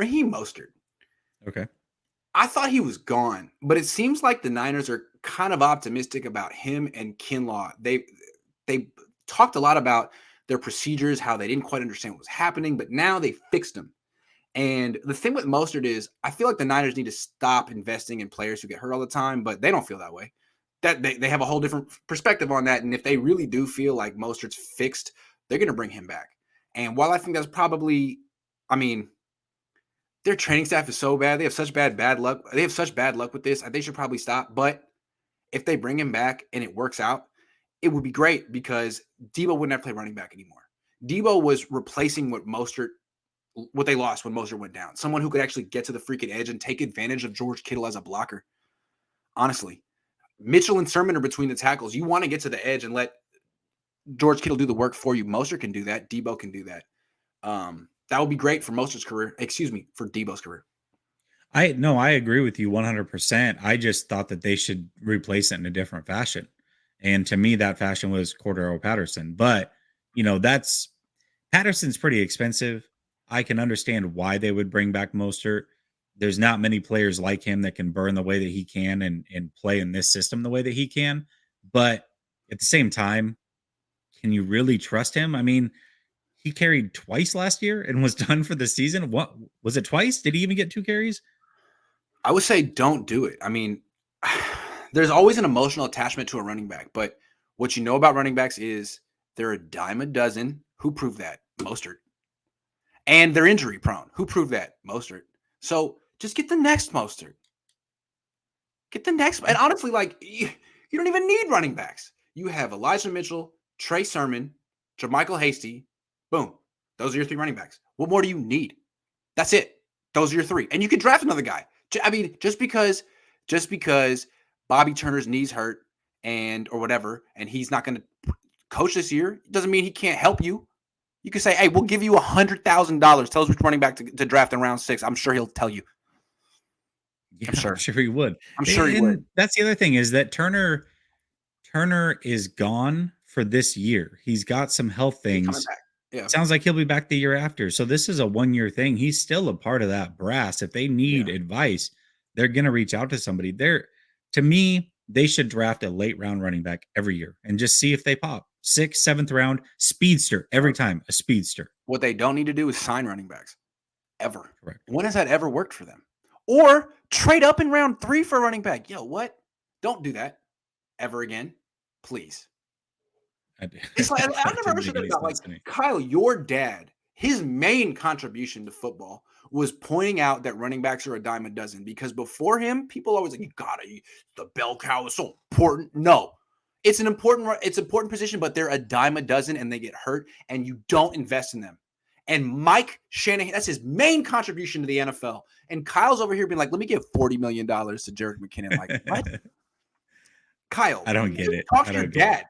Raheem Mostert. Okay. I thought he was gone, but it seems like the Niners are kind of optimistic about him and Kinlaw. They talked a lot about their procedures, how they didn't quite understand what was happening, but now they fixed them. And the thing with Mostert is, I feel like the Niners need to stop investing in players who get hurt all the time, but they don't feel that way. That they have a whole different perspective on that. And if they really do feel like Mostert's fixed, they're going to bring him back. And while I think that's probably, I mean, their training staff is so bad. They have such bad luck. They have such bad luck with this. They should probably stop. But if they bring him back and it works out, it would be great because Debo wouldn't have to play running back anymore. Debo was replacing what they lost when Mostert went down. Someone who could actually get to the freaking edge and take advantage of George Kittle as a blocker. Honestly, Mitchell and Sermon are between the tackles. You want to get to the edge and let George Kittle do the work for you. Mostert can do that. Debo can do that. That would be great for Mostert's career. Excuse me, for Debo's career. I agree with you 100%. I just thought that they should replace it in a different fashion. And to me, that fashion was Cordero Patterson. But, Patterson's pretty expensive. I can understand why they would bring back Mostert. There's not many players like him that can burn the way that he can and play in this system the way that he can. But at the same time, can you really trust him? I mean, he carried twice last year and was done for the season. What was it, twice? Did he even get 2 carries? I would say don't do it. I mean, there's always an emotional attachment to a running back, but what you know about running backs is they're a dime a dozen. Who proved that? Mostert. And they're injury prone. Who proved that? Mostert. So just get the next Mostert. Get the next. And honestly, you don't even need running backs. You have Elijah Mitchell, Trey Sermon, JaMychal Hasty. Boom. Those are your 3 running backs. What more do you need? That's it. Those are your 3. And you could draft another guy. I mean, just because Bobby Turner's knees hurt or whatever, and he's not going to coach this year, doesn't mean he can't help you. You could say, hey, we'll give you $100,000. Tell us which running back to draft in round 6. I'm sure he'll tell you. Yeah, I'm sure he would. I'm sure he would. That's the other thing is that Turner is gone for this year. He's got some health things. Yeah. Sounds like he'll be back the year after. So this is a 1-year thing. He's still a part of that brass. If they need advice, they're going to reach out to somebody. To me, they should draft a late round running back every year and just see if they pop. 6th, 7th round, speedster every time, a speedster. What they don't need to do is sign running backs ever. Correct. When has that ever worked for them? Or trade up in round 3 for a running back. Yo, what? Don't do that ever again, please. It's like I've never heard something about Kyle, your dad. His main contribution to football was pointing out that running backs are a dime a dozen because before him, people always like, the bell cow is so important. No, it's an important position, but they're a dime a dozen and they get hurt and you don't invest in them. And Mike Shanahan, that's his main contribution to the NFL. And Kyle's over here being like, let me give $40 million to Jerick McKinnon. Like, what? Kyle, I don't get it. Talk to your dad.